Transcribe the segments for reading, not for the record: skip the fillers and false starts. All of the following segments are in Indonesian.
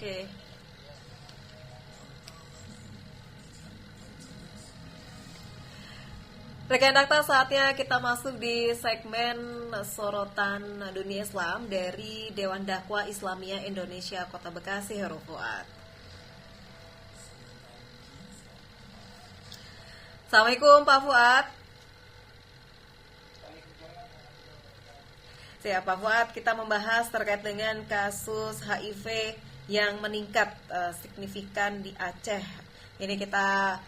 Oke. Rekan Dakta, saatnya kita masuk di segmen sorotan dunia Islam dari Dewan Dakwah Islamiyah Indonesia Kota Bekasi, Heru Fuad. Assalamualaikum Pak Fuad. Siap Pak Fuad, kita membahas terkait dengan kasus HIV yang meningkat signifikan di Aceh. Ini kita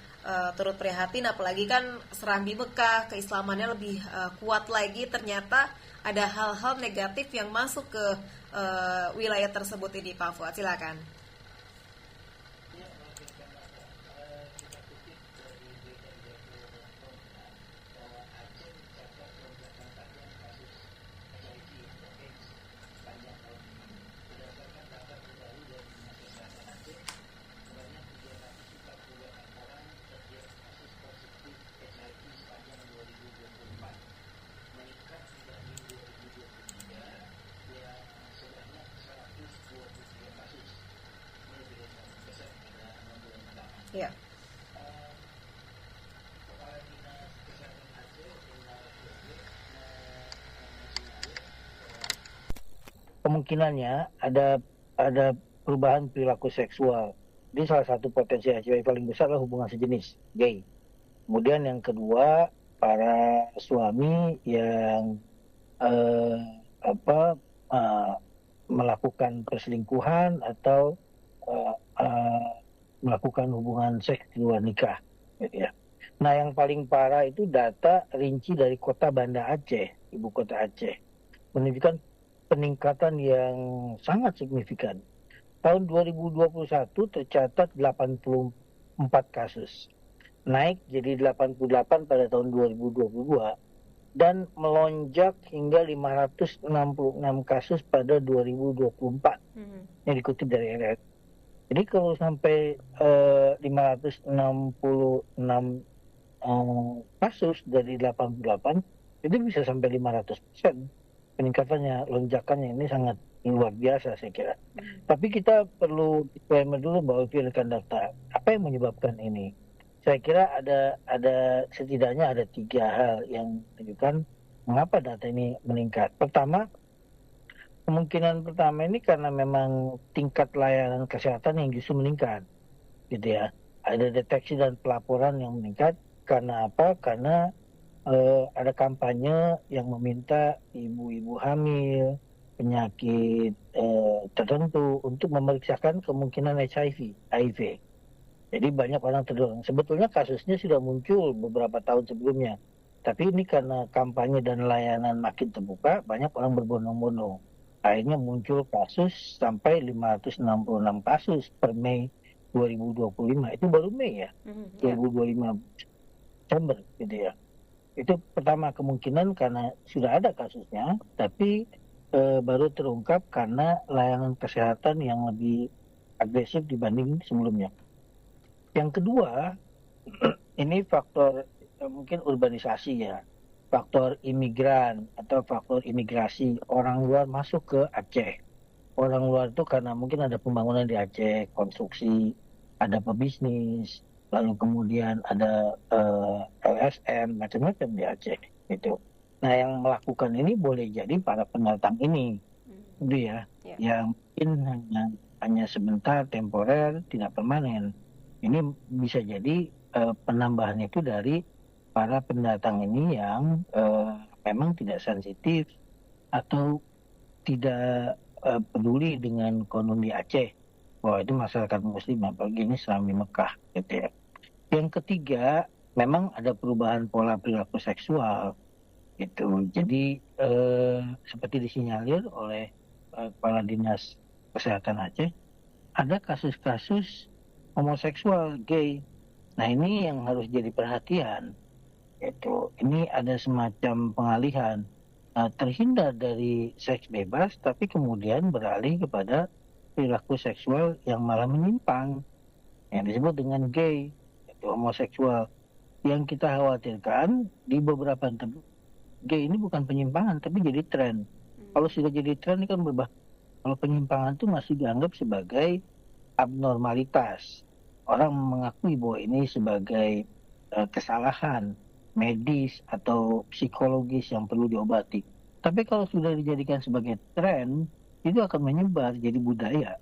turut prihatin, apalagi kan Serambi Mekah keislamannya lebih kuat lagi, ternyata ada hal-hal negatif yang masuk ke wilayah tersebut ini Pak Fuad, silakan. Ya. Kemungkinannya ada perubahan perilaku seksual. Jadi salah satu potensi HIV paling besar adalah hubungan sejenis, gay. Kemudian yang kedua, para suami yang melakukan perselingkuhan atau melakukan hubungan seks di luar nikah, gitu ya. Nah, yang paling parah itu data rinci dari kota Banda Aceh, ibu kota Aceh, menunjukkan peningkatan yang sangat signifikan. Tahun 2021 tercatat 84 kasus, naik jadi 88 pada tahun 2022, dan melonjak hingga 566 kasus pada 2024 yang dikutip dari RRI. Jadi kalau sampai 566 kasus dari 88, itu bisa sampai 500%. Peningkatannya, lonjakannya ini sangat luar biasa saya kira. Tapi kita perlu disclaimer dulu bahwa rekan data, apa yang menyebabkan ini? Saya kira ada setidaknya ada 3 hal yang menunjukkan mengapa data ini meningkat. Pertama, kemungkinan pertama ini karena memang tingkat layanan kesehatan yang justru meningkat, gitu ya. Ada deteksi dan pelaporan yang meningkat. Karena apa? Karena ada kampanye yang meminta ibu-ibu hamil, penyakit tertentu untuk memeriksakan kemungkinan HIV. Jadi banyak orang terdorong. Sebetulnya kasusnya sudah muncul beberapa tahun sebelumnya. Tapi ini karena kampanye dan layanan makin terbuka, banyak orang berbondong-bondong. Akhirnya muncul kasus sampai 566 kasus per Mei 2025. Itu baru Mei ya, 2025 Desember gitu ya. Itu pertama, kemungkinan karena sudah ada kasusnya, tapi baru terungkap karena layanan kesehatan yang lebih agresif dibanding sebelumnya. Yang kedua, ini faktor mungkin urbanisasi ya. Faktor imigran atau faktor imigrasi, orang luar masuk ke Aceh. Orang luar itu karena mungkin ada pembangunan di Aceh, konstruksi, ada pebisnis, lalu kemudian ada LSM, macam-macam di Aceh itu. Nah, yang melakukan ini boleh jadi para pendatang ini, gitu ya, yang mungkin hanya sebentar, temporer, tidak permanen. Ini bisa jadi penambahan itu dari para pendatang ini yang memang tidak sensitif atau tidak peduli dengan konon di Aceh. Wah, itu masyarakat muslim, apalagi ini Serambi Mekah, gitu ya. Yang ketiga, memang ada perubahan pola perilaku seksual, gitu. Jadi seperti disinyalir oleh Kepala Dinas Kesehatan Aceh, ada kasus-kasus homoseksual, gay. Nah, ini yang harus jadi perhatian. Ini ada semacam pengalihan, terhindar dari seks bebas, tapi kemudian beralih kepada perilaku seksual yang malah menyimpang, yang disebut dengan gay, yaitu homoseksual. Yang kita khawatirkan di beberapa tempat, gay ini bukan penyimpangan, tapi jadi tren. Kalau sudah jadi tren, ini kan berubah. Kalau penyimpangan itu masih dianggap sebagai abnormalitas. Orang mengakui bahwa ini sebagai kesalahan medis atau psikologis yang perlu diobati. Tapi kalau sudah dijadikan sebagai tren, itu akan menyebar jadi budaya.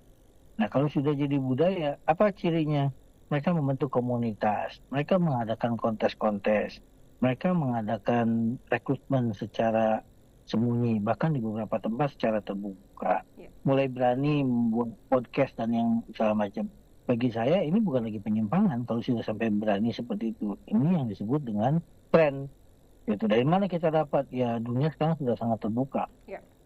Nah, kalau sudah jadi budaya, apa cirinya? Mereka membentuk komunitas, mereka mengadakan kontes-kontes, mereka mengadakan rekrutmen secara sembunyi, bahkan di beberapa tempat secara terbuka. Ya. Mulai berani membuat podcast dan yang segala macam. Bagi saya ini bukan lagi penyimpangan kalau sudah sampai berani seperti itu. Ini yang disebut dengan tren. Itu dari mana kita dapat? Ya, dunia sekarang sudah sangat terbuka.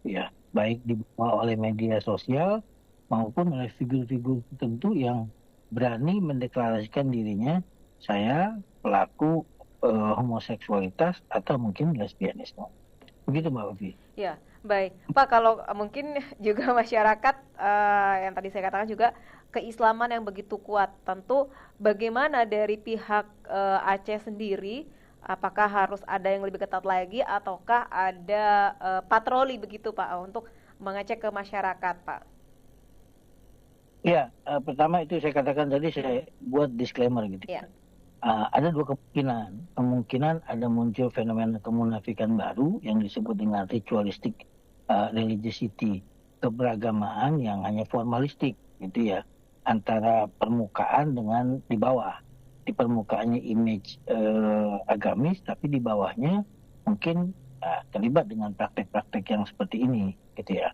Ya, baik dibawa oleh media sosial maupun oleh figur-figur tertentu yang berani mendeklarasikan dirinya, saya pelaku homoseksualitas atau mungkin lesbianisme. Begitu Mbak Ufi. Ya, baik. Pak, kalau mungkin juga masyarakat yang tadi saya katakan juga keislaman yang begitu kuat, tentu bagaimana dari pihak Aceh sendiri, apakah harus ada yang lebih ketat lagi ataukah ada patroli begitu Pak untuk mengecek ke masyarakat Pak? Ya, pertama itu saya katakan tadi, saya buat disclaimer gitu. Ya. Ada dua kemungkinan. Kemungkinan ada muncul fenomena kemunafikan baru yang disebut dengan ritualistic religiosity, keberagamaan yang hanya formalistik gitu ya, antara permukaan dengan di bawah. Di permukaannya image agamis, tapi di bawahnya mungkin terlibat dengan praktek-praktek yang seperti ini gitu ya.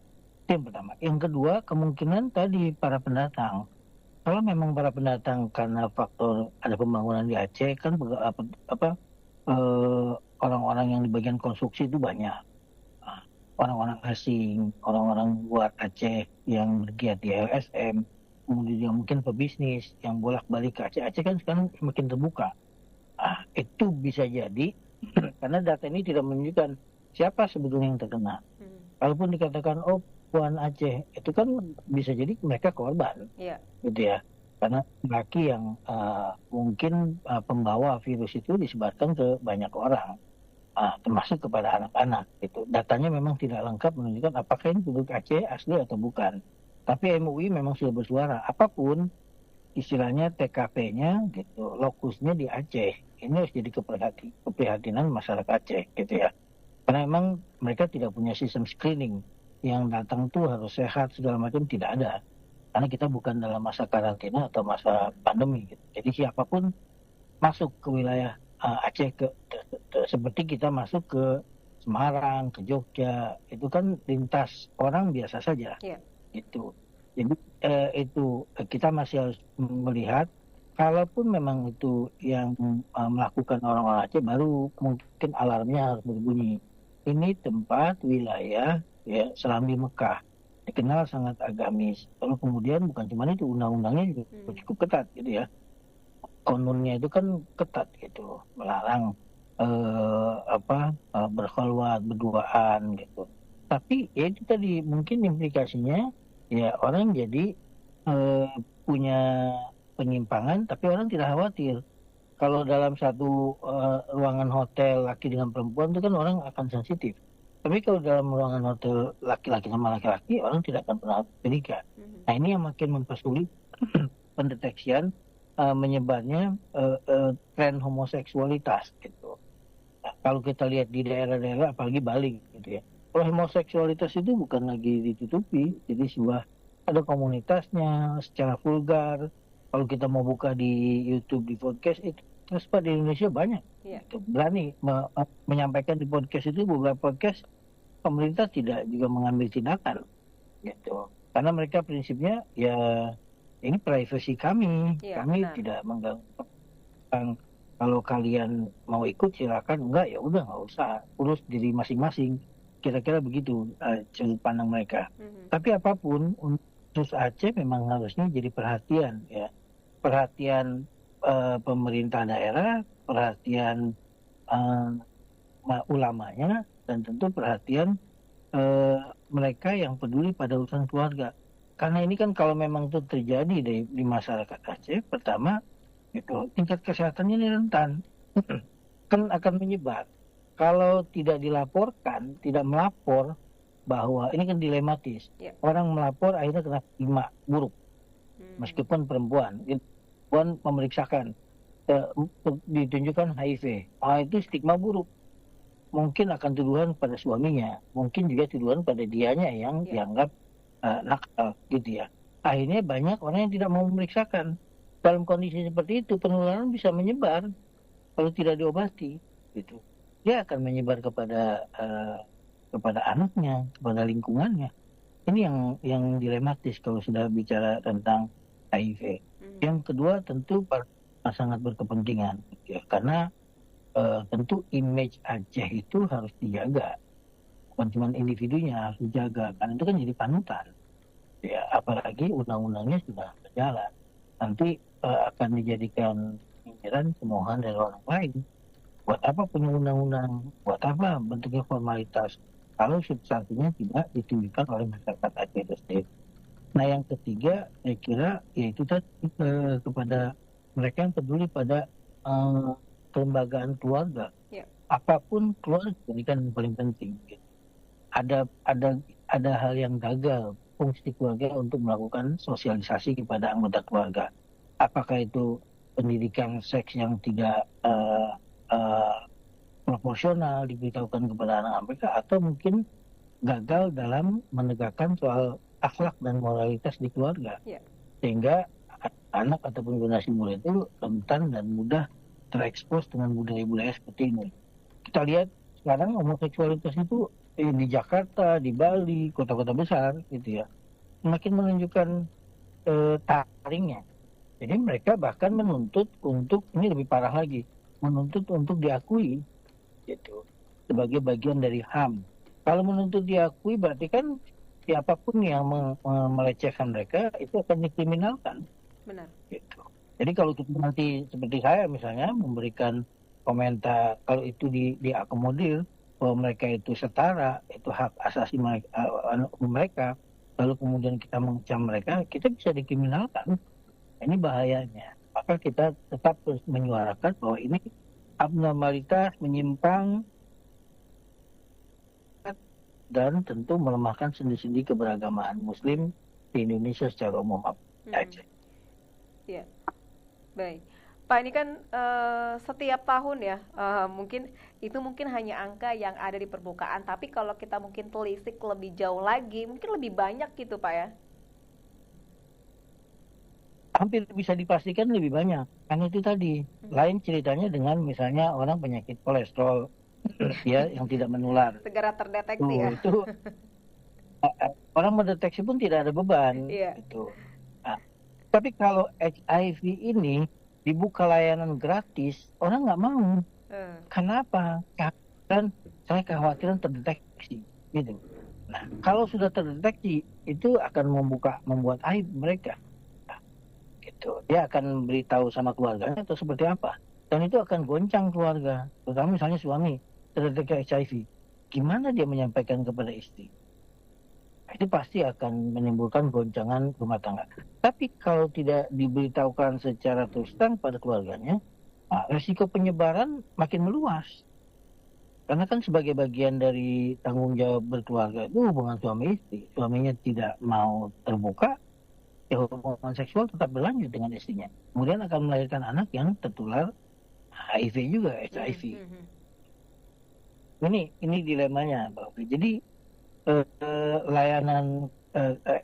Itu yang pertama. Yang kedua, kemungkinan tadi para pendatang. Kalau memang para pendatang karena faktor ada pembangunan di Aceh kan orang-orang yang di bagian konstruksi itu banyak. Orang-orang asing, orang-orang luar Aceh yang bergiat di LSM, kemudian juga mungkin pebisnis yang bolak-balik ke Aceh. Aceh kan sekarang semakin terbuka. Itu bisa jadi karena data ini tidak menunjukkan siapa sebetulnya yang terkena. Walaupun dikatakan Puan Aceh, itu kan bisa jadi mereka korban, gitu ya. Karena laki yang mungkin pembawa virus itu disebarkan ke banyak orang, termasuk kepada anak-anak. Gitu. Datanya memang tidak lengkap menunjukkan apakah ini penduduk Aceh asli atau bukan. Tapi MUI memang sudah bersuara, apapun istilahnya TKP-nya, gitu, lokusnya di Aceh. Ini harus jadi keprihatinan masyarakat Aceh, gitu ya. Karena memang mereka tidak punya sistem screening. Yang datang tuh harus sehat segala macam, tidak ada, karena kita bukan dalam masa karantina atau masa pandemi gitu. Jadi siapapun masuk ke wilayah Aceh seperti kita masuk ke Semarang, ke Jogja, itu kan lintas orang biasa saja gitu. Jadi itu kita masih harus melihat, kalaupun memang itu yang melakukan orang-orang Aceh, baru mungkin alarmnya harus berbunyi. Ini tempat wilayah ya Serambi Mekah, dikenal sangat agamis. Lalu kemudian bukan cuma itu, undang-undangnya juga cukup ketat gitu ya. Konunnya itu kan ketat gitu, melarang berkholwat, berduaan gitu. Tapi ya itu tadi mungkin implikasinya ya orang jadi punya penyimpangan, tapi orang tidak khawatir. Kalau dalam satu ruangan hotel laki dengan perempuan itu kan orang akan sensitif. Tapi kalau dalam ruangan hotel laki-laki sama laki-laki, orang tidak akan pernah curiga. Nah, ini yang makin mempersulit pendeteksian menyebarnya tren homoseksualitas gitu. Nah, kalau kita lihat di daerah-daerah, apalagi Bali gitu ya, kalau homoseksualitas itu bukan lagi ditutupi, jadi sebuah ada komunitasnya secara vulgar. Kalau kita mau buka di YouTube, di podcast, itu terus Pak di Indonesia banyak. Berani menyampaikan di podcast itu, beberapa podcast pemerintah tidak juga mengambil tindakan gitu, karena mereka prinsipnya ya ini privasi kami, kami tidak mengganggu. Kalau kalian mau ikut silakan, enggak ya udah nggak usah, urus diri masing-masing, kira-kira begitu sudut pandang mereka. Tapi apapun, untuk Aceh memang harusnya jadi perhatian ya, perhatian pemerintah daerah, perhatian ulamanya, dan tentu perhatian mereka yang peduli pada urusan keluarga. Karena ini kan kalau memang itu terjadi di masyarakat Aceh, pertama itu tingkat kesehatannya ini rentan, kan akan menyebar. Kalau tidak dilaporkan, tidak melapor, bahwa ini kan dilematis. Orang melapor akhirnya kena stigma buruk. meskipun perempuan memeriksakan ditunjukkan HIV, itu stigma buruk. Mungkin akan tuduhan pada suaminya, mungkin juga tuduhan pada dianya yang dianggap nakal gitu ya. Akhirnya banyak orang yang tidak mau memeriksakan. Dalam kondisi seperti itu penularan bisa menyebar kalau tidak diobati gitu. Dia akan menyebar kepada anaknya, kepada lingkungannya. Ini yang dilematis kalau sudah bicara tentang HIV. Yang kedua tentu sangat berkepentingan gitu ya. Karena tentu image Aceh itu harus dijaga, bukan cuma individunya harus dijaga, karena itu kan jadi panutan ya, apalagi undang-undangnya sudah berjalan, nanti akan dijadikan pemikiran kemohonan dari orang lain. Buat apa punya undang-undang, buat apa bentuknya formalitas kalau substansinya tidak ditunjukkan oleh masyarakat Aceh itu sendiri. Nah yang ketiga saya kira yaitu tadi kepada mereka yang peduli pada kelembagaan keluarga, apapun keluarga ini kan yang paling penting. Gitu. Ada hal yang gagal fungsi keluarga untuk melakukan sosialisasi kepada anggota keluarga. Apakah itu pendidikan seks yang tidak proporsional diberitahukan kepada anak mereka, atau mungkin gagal dalam menegakkan soal akhlak dan moralitas di keluarga, sehingga anak ataupun generasi muda itu rentan dan mudah terekspos dengan budaya-budaya seperti ini. Kita lihat sekarang homoseksualitas itu di Jakarta, di Bali, kota-kota besar gitu ya, semakin menunjukkan taringnya. Jadi mereka bahkan menuntut untuk, ini lebih parah lagi, menuntut untuk diakui gitu sebagai bagian dari HAM. Kalau menuntut diakui berarti kan siapapun yang melecehkan mereka itu akan dikriminalkan. Benar. Gitu. Jadi kalau kita nanti seperti saya misalnya memberikan komentar kalau itu diakomodir bahwa mereka itu setara, itu hak asasi mereka, lalu kemudian kita mengecam mereka, kita bisa dikriminalkan. Ini bahayanya. Maka kita tetap terus menyuarakan bahwa ini abnormalitas, menyimpang, dan tentu melemahkan sendi-sendi keberagamaan Muslim di Indonesia secara umum. Ya. Baik, Pak, ini kan setiap tahun ya, mungkin hanya angka yang ada di permukaan, tapi kalau kita mungkin telisik lebih jauh lagi, mungkin lebih banyak gitu Pak ya? Hampir bisa dipastikan lebih banyak, karena itu tadi, lain ceritanya dengan misalnya orang penyakit kolesterol ya yang tidak menular. Segera terdeteksi ya? Itu orang mendeteksi pun tidak ada beban. Gitu. Tapi kalau HIV ini dibuka layanan gratis, orang nggak mau. Kenapa? Karena saya kekhawatiran terdeteksi, gitu. Nah, kalau sudah terdeteksi, itu akan membuat aib mereka. Nah, gitu. Dia akan beritahu sama keluarganya atau seperti apa. Dan itu akan goncang keluarga. Terutama misalnya suami terdeteksi HIV. Gimana dia menyampaikan kepada istri? Itu pasti akan menimbulkan goncangan rumah tangga. Tapi kalau tidak diberitahukan secara terus terang pada keluarganya, resiko penyebaran makin meluas. Karena kan sebagai bagian dari tanggung jawab berkeluarga itu hubungan suami istri. Suaminya tidak mau terbuka, ya hubungan seksual tetap berlanjut dengan istrinya. Kemudian akan melahirkan anak yang tertular HIV juga, HIV. Ini dilemanya, Mbak Ovi. Jadi layanan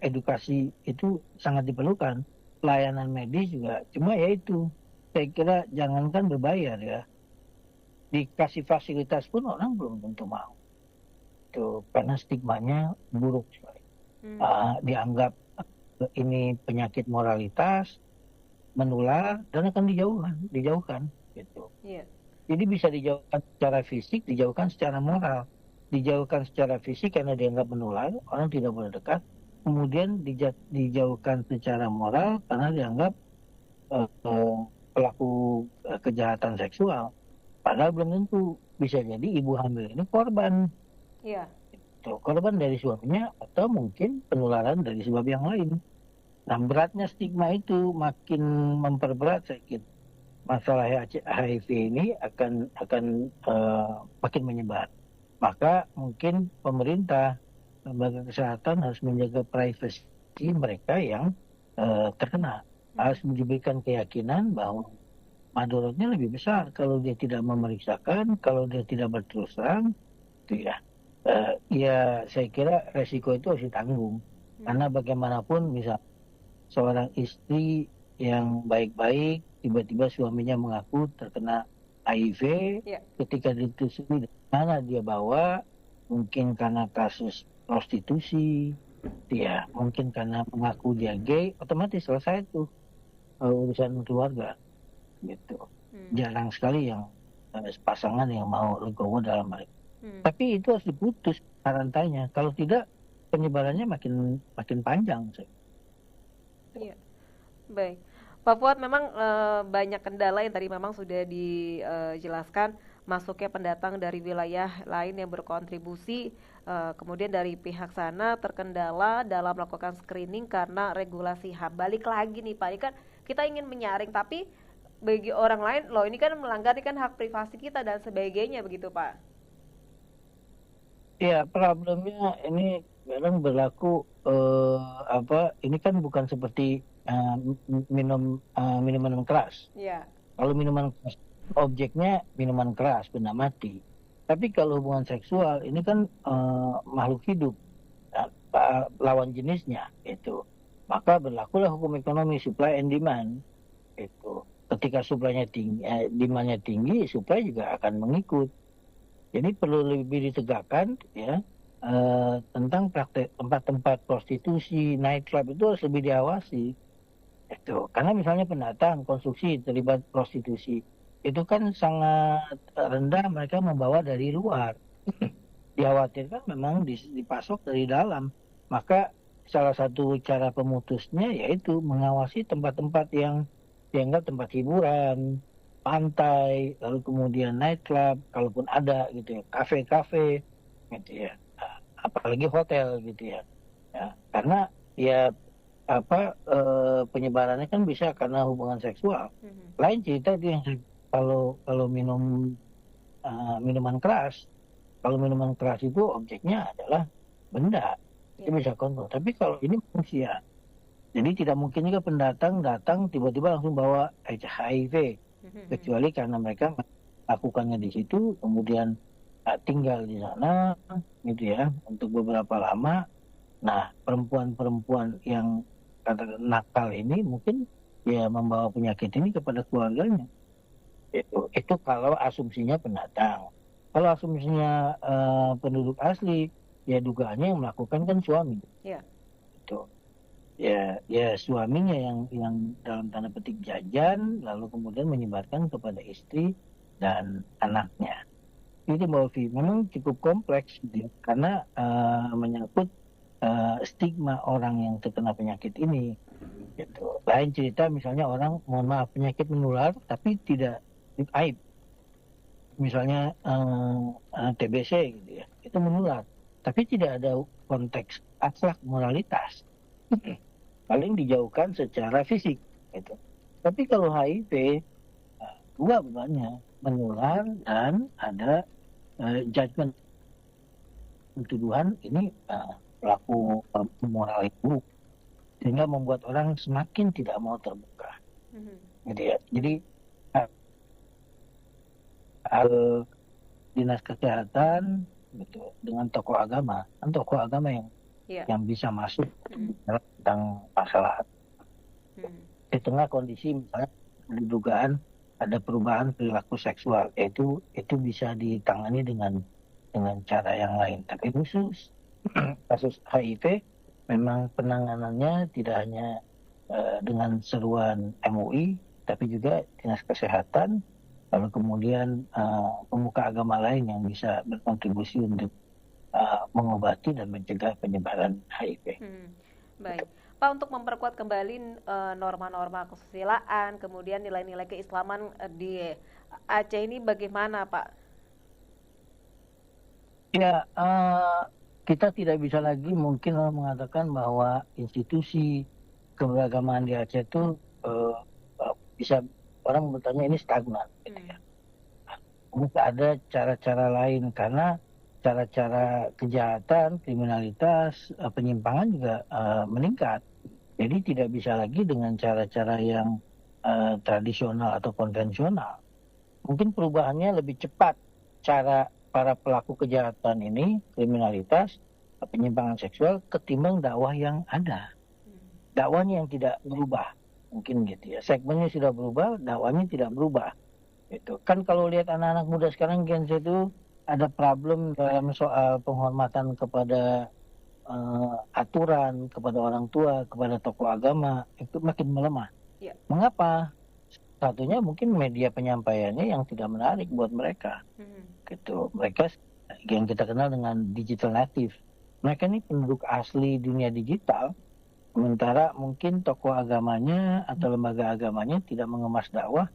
edukasi itu sangat diperlukan, layanan medis juga, cuma ya itu saya kira jangankan berbayar ya, dikasih fasilitas pun orang belum tentu mau itu, karena stigmanya buruk sekali. Dianggap ini penyakit moralitas, menular, dan akan dijauhkan gitu. Jadi bisa dijauhkan secara fisik, dijauhkan secara moral. Dijauhkan secara fisik karena dianggap menular, orang tidak boleh dekat. Kemudian dijauhkan secara moral karena dianggap pelaku kejahatan seksual. Padahal belum tentu, bisa jadi ibu hamil ini korban. Korban dari suaminya atau mungkin penularan dari sebab yang lain. Nah, beratnya stigma itu makin memperberat saya kira. Masalah HIV ini akan makin menyebar. Maka mungkin pemerintah, lembaga kesehatan harus menjaga privasi mereka yang terkena. Harus diberikan keyakinan bahwa madorotnya lebih besar kalau dia tidak memeriksakan, kalau dia tidak berterus terang, itu ya. Ya saya kira resiko itu harus ditanggung. Karena bagaimanapun misal seorang istri yang baik-baik tiba-tiba suaminya mengaku terkena HIV, Ya. ketika ditelusuri dari mana dia bawa, mungkin karena kasus prostitusi, ya mungkin karena mengaku dia gay, otomatis selesai tuh urusan keluarga gitu. Jarang sekali yang pasangan yang mau legowo dalam hal itu. Tapi itu harus diputus rantainya. Kalau tidak penyebarannya makin panjang. Iya. Baik. Pak Fuad, memang banyak kendala yang tadi memang sudah dijelaskan, masuknya pendatang dari wilayah lain yang berkontribusi, kemudian dari pihak sana terkendala dalam melakukan screening karena regulasi HAM. Balik lagi nih Pak, ini kan kita ingin menyaring, tapi bagi orang lain, loh ini kan melanggar kan hak privasi kita dan sebagainya begitu Pak. Ya, problemnya ini memang berlaku ini kan bukan seperti minuman keras. Iya. Kalau minuman keras objeknya minuman keras benda mati. Tapi kalau hubungan seksual ini kan makhluk hidup, lawan jenisnya itu. Maka berlakulah hukum ekonomi supply and demand itu. Ketika supply-nya tinggi, demand-nya tinggi, supply juga akan mengikut. Jadi perlu lebih ditegakkan ya tentang praktek tempat-tempat prostitusi, nightclub itu harus lebih diawasi. Itu karena misalnya pendatang konsumsi terlibat prostitusi itu kan sangat rendah, mereka membawa dari luar. Dikhawatirkan memang dipasok dari dalam. Maka salah satu cara pemutusnya yaitu mengawasi tempat-tempat yang dianggap tempat hiburan, pantai, lalu kemudian nightclub, kalaupun ada gitu ya, kafe-kafe, gitu ya, apalagi hotel gitu ya, karena ya penyebarannya kan bisa karena hubungan seksual. Lain cerita itu yang kalau minum minuman keras, kalau minuman keras itu objeknya adalah benda, itu bisa kontrol. Tapi kalau ini manusia, jadi tidak mungkin juga pendatang datang tiba-tiba langsung bawa HIV, kecuali karena mereka melakukannya di situ, kemudian tinggal di sana, gitu ya, untuk beberapa lama. Nah, perempuan-perempuan yang nakal ini mungkin ya membawa penyakit ini kepada keluarganya. Itu kalau asumsinya pendatang. Kalau asumsinya penduduk asli, ya dugaannya yang melakukan kan suami. Iya. Itu. Ya suaminya yang dalam tanda petik jajan, lalu kemudian menyebarkan kepada istri dan anaknya. Itu Mbak Ovi, memang cukup kompleks gitu ya, karena menyangkut stigma orang yang terkena penyakit ini. Gitu. Lain cerita misalnya orang, mohon maaf, penyakit menular tapi tidak aib. Misalnya TBC gitu ya, itu menular. Tapi tidak ada konteks akhlak moralitas. Paling dijauhkan secara fisik. Gitu. Tapi kalau HIV, dua bebannya, menular dan ada judgment, tuduhan ini pelaku moral itu, sehingga membuat orang semakin tidak mau terbuka. Gitu ya. Jadi dinas kesehatan gitu dengan tokoh agama, kan tokoh agama yang bisa masuk tentang masalah di tengah kondisi misalnya dugaan ada perubahan perilaku seksual, itu bisa ditangani dengan cara yang lain. Tapi khusus kasus HIV memang penanganannya tidak hanya dengan seruan MUI, tapi juga dinas kesehatan, lalu kemudian pemuka agama lain yang bisa berkontribusi untuk mengobati dan mencegah penyebaran HIV. Baik, Pak, untuk memperkuat kembali norma-norma kesusilaan, kemudian nilai-nilai keislaman di Aceh ini bagaimana, Pak? Ya, kita tidak bisa lagi mungkin mengatakan bahwa institusi keberagamaan di Aceh itu bisa, orang bertanya ini stagnan. Gitu ya. Mungkin ada cara-cara lain, karena cara-cara kejahatan, kriminalitas, penyimpangan juga meningkat. Jadi tidak bisa lagi dengan cara-cara yang tradisional atau konvensional. Mungkin perubahannya lebih cepat cara para pelaku kejahatan ini, kriminalitas, penyimpangan seksual ketimbang dakwah yang ada. Dakwanya yang tidak berubah. Mungkin gitu ya. Segmennya sudah berubah, dakwanya tidak berubah. Itu kan kalau lihat anak-anak muda sekarang Gen Z itu ada problem dalam soal penghormatan kepada aturan, kepada orang tua, kepada tokoh agama, itu makin melemah. Ya. Mengapa? Satunya mungkin media penyampaiannya yang tidak menarik buat mereka. Gitu. Mereka yang kita kenal dengan digital native. Mereka ini penduduk asli dunia digital, sementara mungkin tokoh agamanya atau lembaga agamanya tidak mengemas dakwah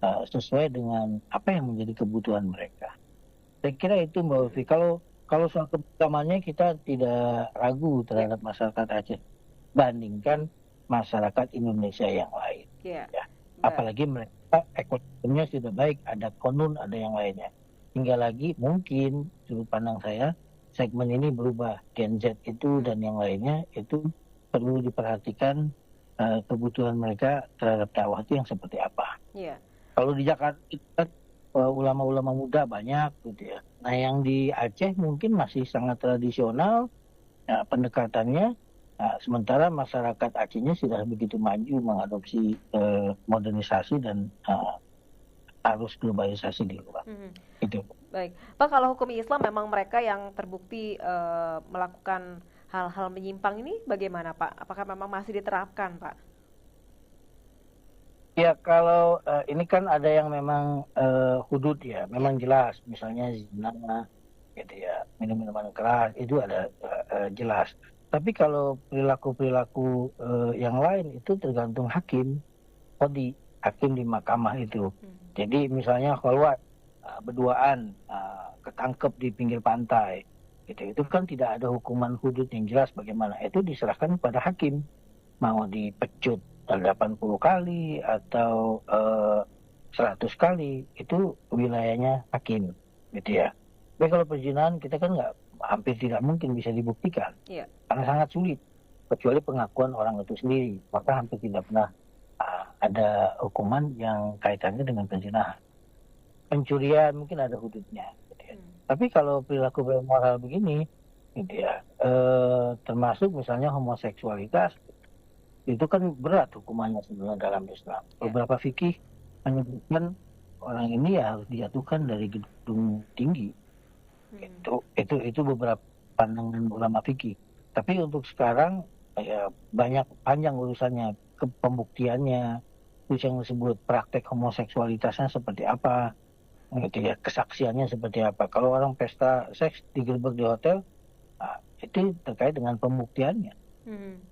sesuai dengan apa yang menjadi kebutuhan mereka. Saya kira itu Mbak Ulfi. Kalau soal keberagamannya kita tidak ragu terhadap masyarakat Aceh bandingkan masyarakat Indonesia yang lain. Ya. Apalagi mereka ekonominya sudah baik, ada konun, ada yang lainnya. Tinggal lagi mungkin sudut pandang saya segmen ini berubah. Gen Z itu dan yang lainnya itu perlu diperhatikan kebutuhan mereka terhadap dakwah itu yang seperti apa. Yeah. Kalau di Jakarta ulama-ulama muda banyak gitu ya. Nah yang di Aceh mungkin masih sangat tradisional pendekatannya. Sementara masyarakat Acehnya sudah begitu maju mengadopsi modernisasi dan arus globalisasi di luar. Itu. Baik, Pak, kalau hukum Islam memang mereka yang terbukti melakukan hal-hal menyimpang ini bagaimana Pak? Apakah memang masih diterapkan Pak? Ya kalau ini kan ada yang memang hudud ya, memang jelas. Misalnya zina, gitu ya, minum-minuman keras itu ada jelas. Tapi kalau perilaku-perilaku yang lain itu tergantung hakim, hakim di mahkamah itu. Jadi misalnya kalau berduaan ketangkep di pinggir pantai, gitu, itu kan tidak ada hukuman hudud yang jelas bagaimana. Itu diserahkan pada hakim, mau dipecut 80 kali atau 100 kali, itu wilayahnya hakim, gitu ya. Tapi kalau perzinahan kita kan hampir tidak mungkin bisa dibuktikan, karena sangat sulit, kecuali pengakuan orang itu sendiri. Maka hampir tidak pernah ada hukuman yang kaitannya dengan perzinahan. Pencurian mungkin ada hududnya, gitu ya. Tapi kalau perilaku moral begini, gitu ya, termasuk misalnya homoseksualitas, itu kan berat hukumannya sebenarnya dalam Islam. Beberapa fikih menyebutkan orang ini ya harus dijatuhkan dari gedung tinggi. Itu beberapa pandangan ulama fikih. Tapi untuk sekarang ya banyak panjang urusannya, pembuktiannya, terus yang disebut praktek homoseksualitasnya seperti apa, gitu ya, kesaksiannya seperti apa. Kalau orang pesta seks digerebek di hotel, itu terkait dengan pembuktiannya.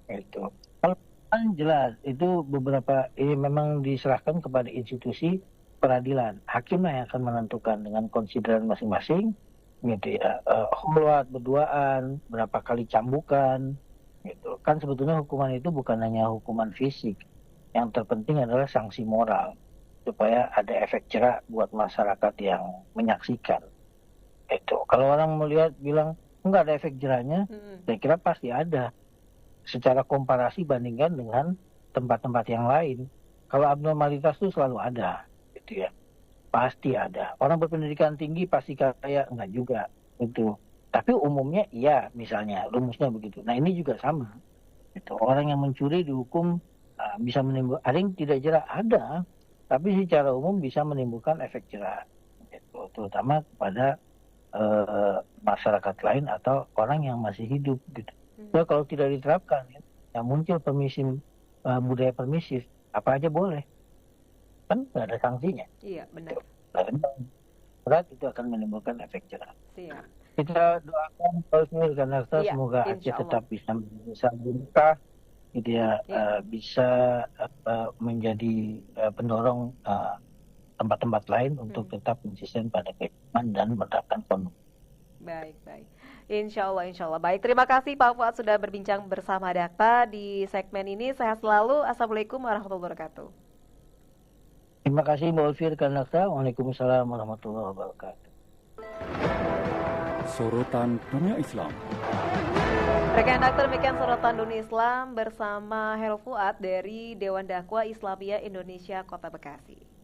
Itu. Kalau kan jelas itu beberapa ini memang diserahkan kepada institusi peradilan. Hakim lah yang akan menentukan dengan konsideran masing-masing, gitu ya, khulwat, berduaan, berapa kali cambukan, gitu. Kan sebetulnya hukuman itu bukan hanya hukuman fisik, yang terpenting adalah sanksi moral supaya ada efek jerak buat masyarakat yang menyaksikan. Itu kalau orang melihat bilang enggak ada efek jeraknya, saya kira pasti ada. Secara komparasi bandingkan dengan tempat-tempat yang lain, kalau abnormalitas itu selalu ada, gitu ya. Pasti ada. Orang berpendidikan tinggi pasti kaya, enggak juga. Itu. Tapi umumnya iya, misalnya rumusnya begitu. Nah ini juga sama. Itu. Orang yang mencuri dihukum bisa menimbulkan, ada yang tidak jerak, ada. Tapi secara umum bisa menimbulkan efek jerak. Itu. Terutama kepada masyarakat lain atau orang yang masih hidup. Gitu. Nah, kalau tidak diterapkan, yang muncul budaya permisif, apa aja boleh. Kan nggak ada sanksinya. Iya, benar. Berat itu akan menimbulkan efek jerak. Siap. Kita doakan karena semoga Aceh tetap bisa berkah, gitu ya, bisa menjadi pendorong tempat-tempat lain untuk tetap konsisten pada keimanan dan menerapkan penuh. Baik. Insya Allah. Baik, terima kasih Pak Fuad sudah berbincang bersama Dakta di segmen ini. Sehat selalu. Assalamualaikum warahmatullahi wabarakatuh. Terima kasih Mbak Ulfi rekan Dakta. Waalaikumsalam warahmatullahi wabarakatuh. Sorotan Dunia Islam. Rekan Dokter, demikian sorotan Dunia Islam bersama Hero Fuad dari Dewan Dakwah Islamiyah Indonesia Kota Bekasi.